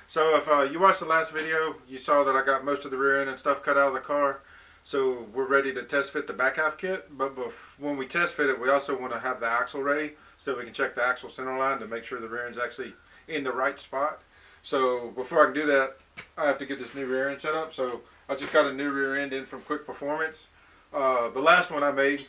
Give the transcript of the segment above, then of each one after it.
So if you watched the last video, you saw that I got most of the rear end and stuff cut out of the car. So we're ready to test fit the back half kit. But when we test fit it, we also want to have the axle ready so we can check the axle center line to make sure the rear end's actually in the right spot. So before I can do that, I have to get this new rear end set up. So I just got a new rear end in from Quick Performance. The last one I made,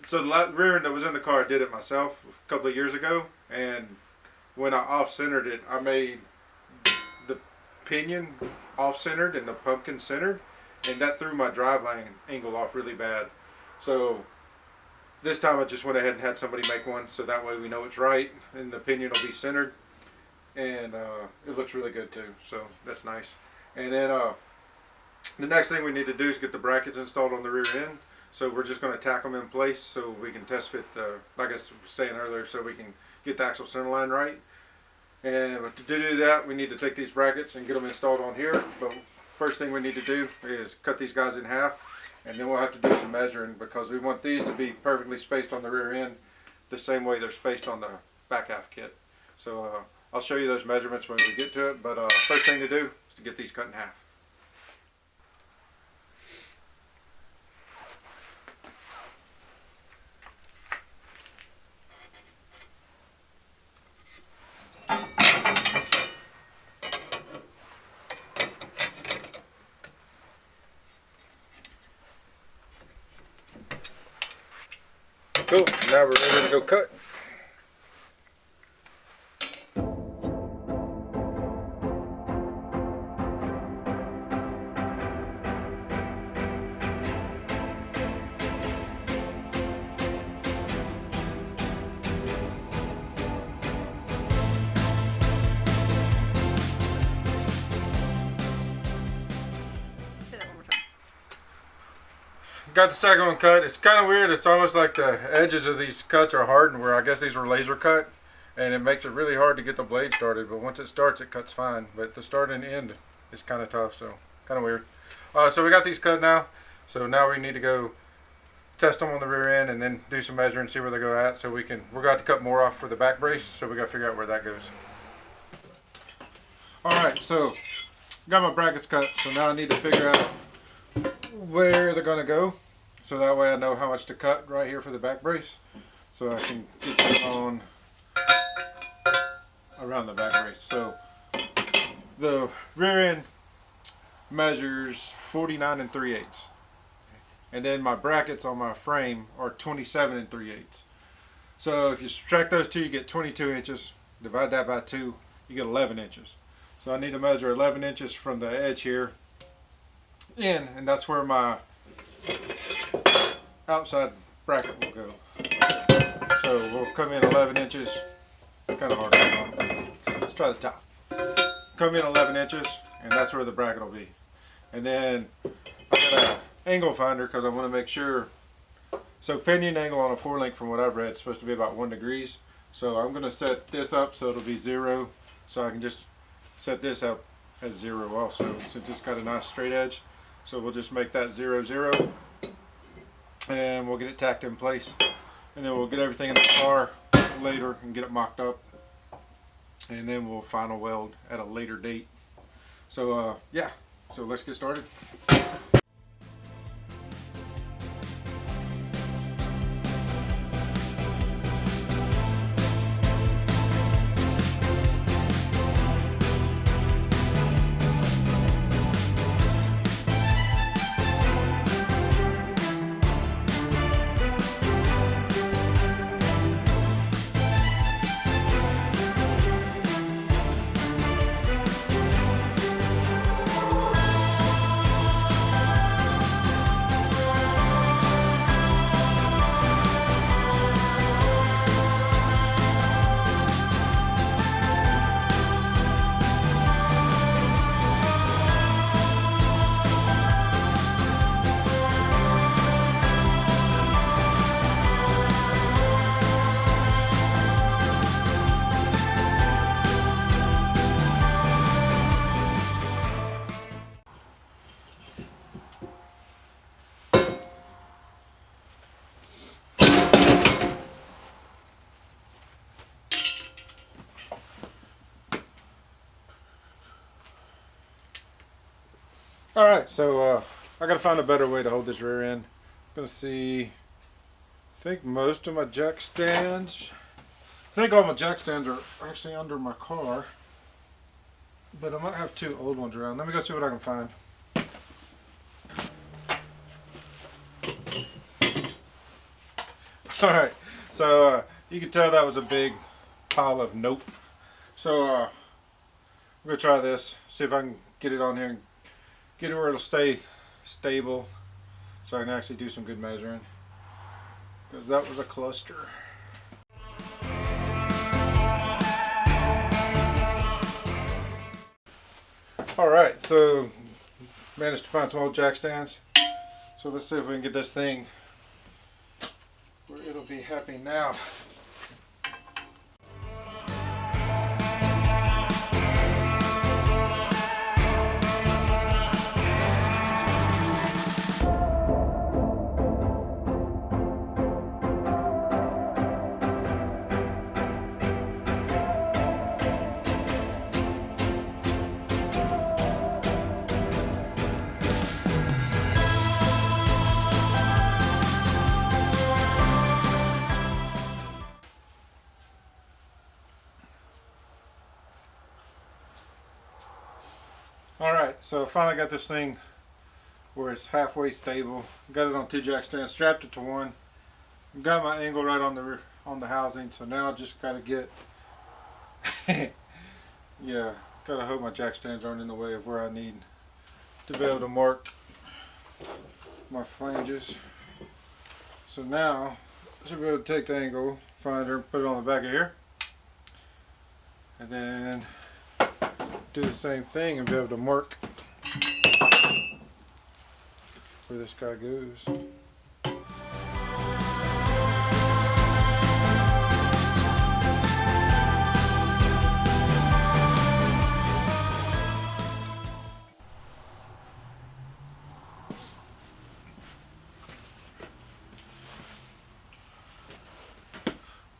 so the rear end that was in the car, I did it myself a couple of years ago. And when I off-centered it, I made the pinion off-centered and the pumpkin centered. And that threw my driveline angle off really bad. So this time I just went ahead and had somebody make one, so that way we know it's right and the pinion will be centered. And it looks really good too, so that's nice. And then the next thing we need to do is get the brackets installed on the rear end. So we're just going to tack them in place so we can test fit the, like I was saying earlier, so we can get the axle center line right. And to do that, we need to take these brackets and get them installed on here. But first thing we need to do is cut these guys in half, and then we'll have to do some measuring because we want these to be perfectly spaced on the rear end the same way they're spaced on the back half kit. So I'll show you those measurements when we get to it, but first thing to do is to get these cut in half. Cool, now we're ready to go cut. Got the second one cut. It's kind of weird. It's almost like the edges of these cuts are hardened, where I guess these were laser cut, and it makes it really hard to get the blade started. But once it starts, it cuts fine. But the start and end is kind of tough, so kind of weird. So we got these cut now. So now we need to go test them on the rear end and then do some measuring, see where they go at. So we're going to have to cut more off for the back brace. So we got to figure out where that goes. All right, so got my brackets cut. So now I need to figure out where they're going to go. So that way I know how much to cut right here for the back brace. So I can get them on around the back brace. So the rear end measures 49 3/8. And then my brackets on my frame are 27 3/8. So if you subtract those two, you get 22 inches. Divide that by 2, you get 11 inches. So I need to measure 11 inches from the edge here in, and that's where my outside bracket will go. So we'll come in 11 inches. It's kind of hard to come on. Let's try the top. Come in 11 inches, and that's where the bracket will be. And then I got an angle finder because I want to make sure. So pinion angle on a 4-link, from what I've read, is supposed to be about 1 degrees. So I'm going to set this up so it'll be 0. So I can just set this up as 0 also, since it's got a nice straight edge. So we'll just make that 0 0. And we'll get it tacked in place, and then we'll get everything in the car later and get it mocked up, and then we'll final weld at a later date. So yeah, so let's get started. Alright, so I gotta find a better way to hold this rear end. I'm gonna see, I think most of my jack stands, I think all my jack stands are actually under my car, but I might have two old ones around. Let me go see what I can find. Alright, so you can tell that was a big pile of nope. So I'm gonna try this, see if I can get it on here and get it where it'll stay stable so I can actually do some good measuring, because that was a cluster. Alright, so managed to find some old jack stands. So let's see if we can get this thing where it'll be happy now. Alright, so I finally got this thing where it's halfway stable. Got it on two jack stands, strapped it to one. Got my angle right on the housing, so now I just gotta get yeah, gotta hope my jack stands aren't in the way of where I need to be able to mark my flanges. So now I should be able to take the angle, find her, put it on the back of here, and then do the same thing and be able to mark where this guy goes.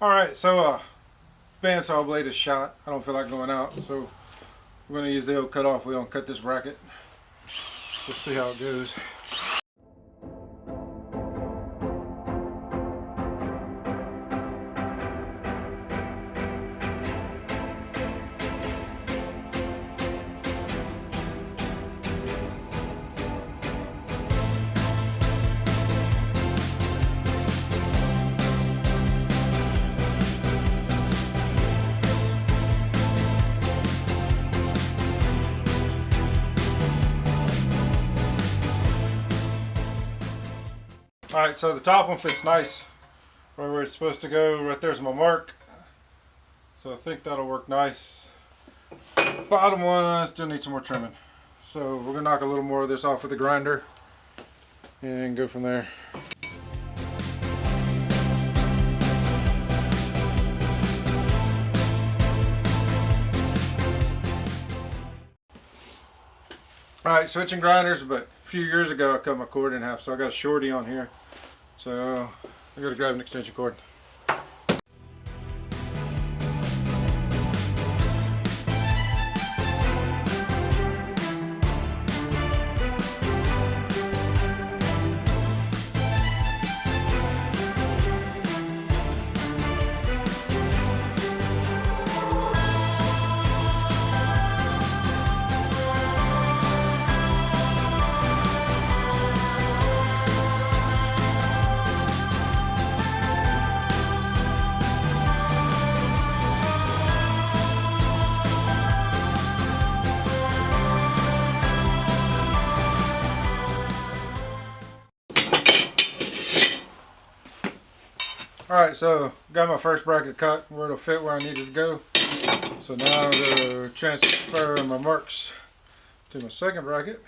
Alright, so bandsaw blade is shot. I don't feel like going out, so we're going to use the old cutoff wheel and cut this bracket. Let's see how it goes. Alright, so the top one fits nice right where it's supposed to go. Right there's my mark. So I think that'll work nice. Bottom one still needs some more trimming. So we're going to knock a little more of this off with the grinder and go from there. Alright, switching grinders, but a few years ago I cut my cord in half, so I got a shorty on here. So I gotta grab an extension cord. Alright, so got my first bracket cut where it'll fit where I need it to go. So now I'm going to transfer my marks to my second bracket.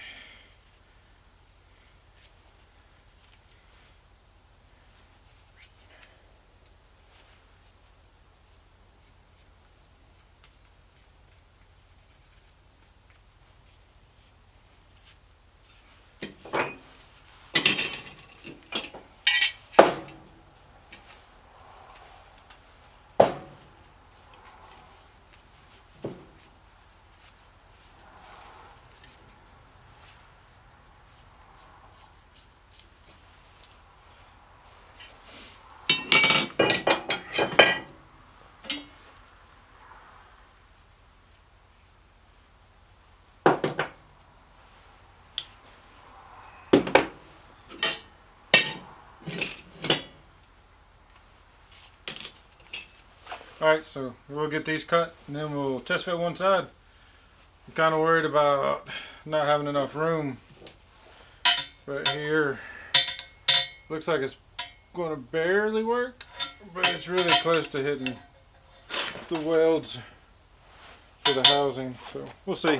Alright, so we'll get these cut and then we'll test fit one side. I'm kind of worried about not having enough room right here. Looks like it's going to barely work, but it's really close to hitting the welds for the housing, so we'll see.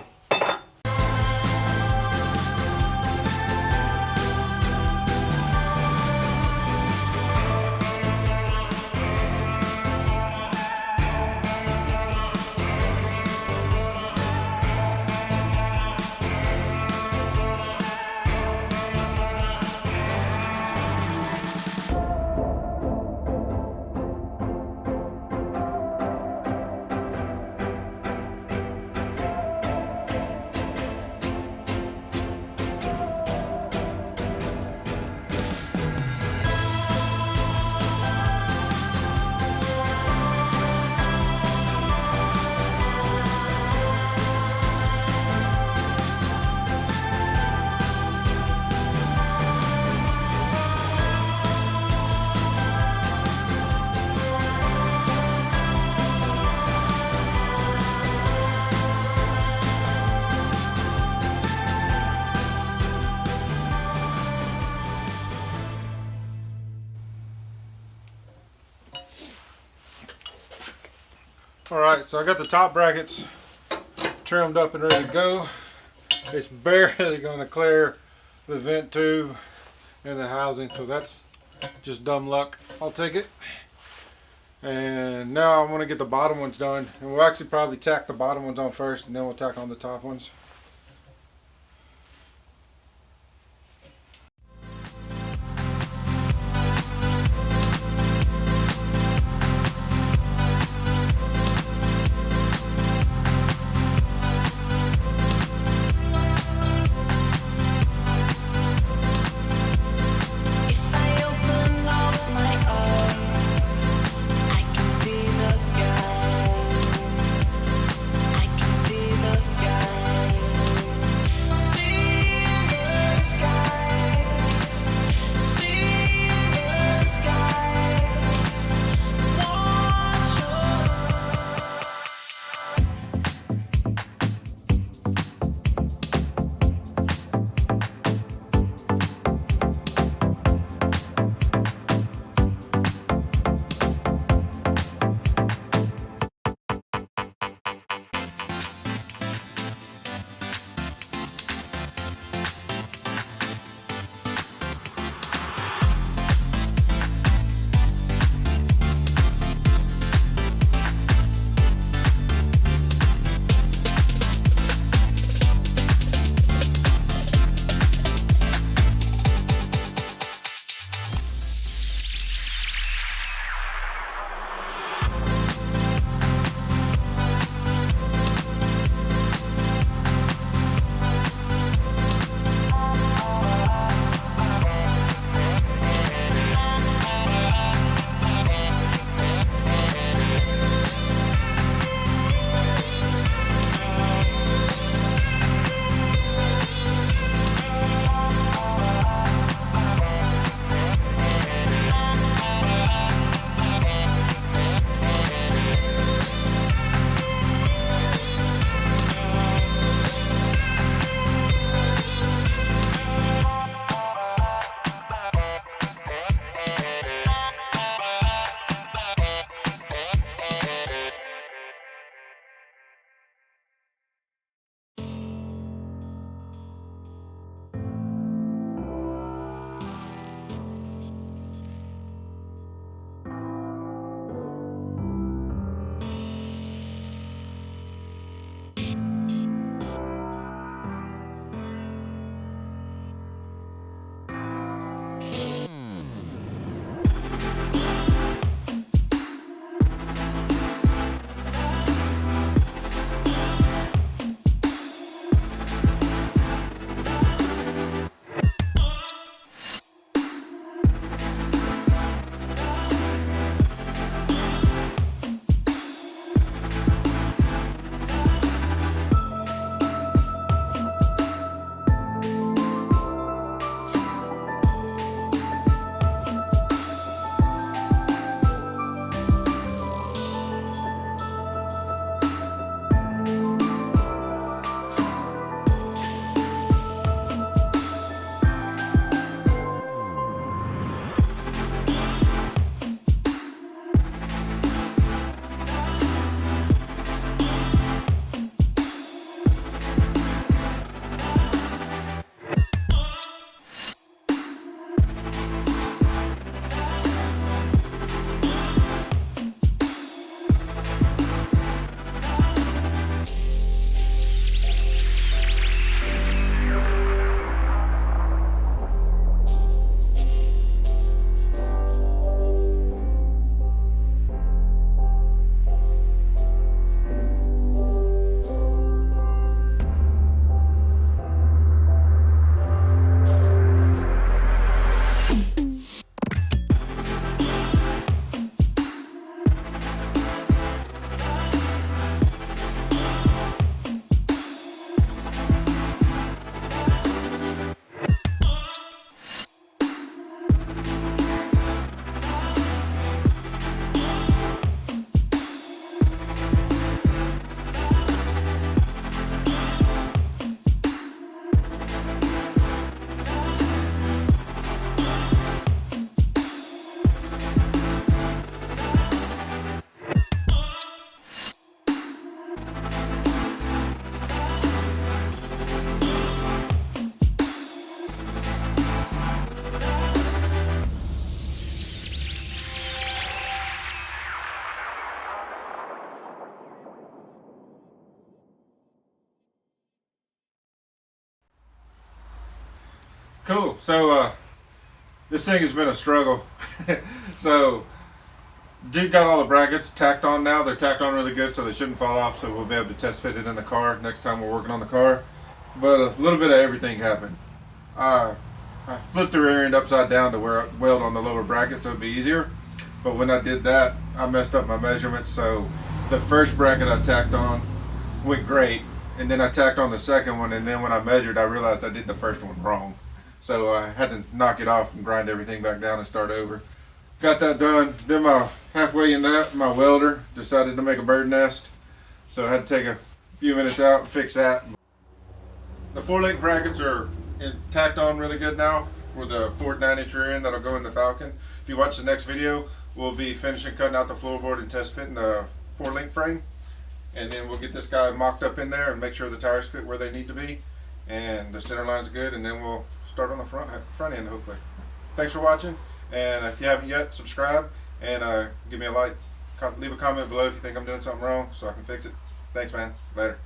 Alright, so I got the top brackets trimmed up and ready to go. It's barely going to clear the vent tube and the housing, so that's just dumb luck. I'll take it. And now I want to get the bottom ones done. And we'll actually probably tack the bottom ones on first and then we'll tack on the top ones. I can see the sky. Cool. So this thing has been a struggle. So dude got all the brackets tacked on now. They're tacked on really good, so they shouldn't fall off. So we'll be able to test fit it in the car next time we're working on the car. But a little bit of everything happened. I flipped the rear end upside down to where I weld on the lower bracket so it'd be easier. But when I did that, I messed up my measurements. So the first bracket I tacked on went great, and then I tacked on the second one, and then when I measured, I realized I did the first one wrong. So I had to knock it off and grind everything back down and start over. Got that done. Then halfway in that, my welder decided to make a bird nest. So I had to take a few minutes out and fix that. The 4-link brackets are tacked on really good now for the Ford 9-inch rear end that'll go in the Falcon. If you watch the next video, we'll be finishing cutting out the floorboard and test fitting the 4-link frame. And then we'll get this guy mocked up in there and make sure the tires fit where they need to be. And the center line's good, and then we'll start on the front end hopefully. Thanks for watching, and if you haven't yet, subscribe and give me a like. Leave a comment below if you think I'm doing something wrong so I can fix it. Thanks, man. Later.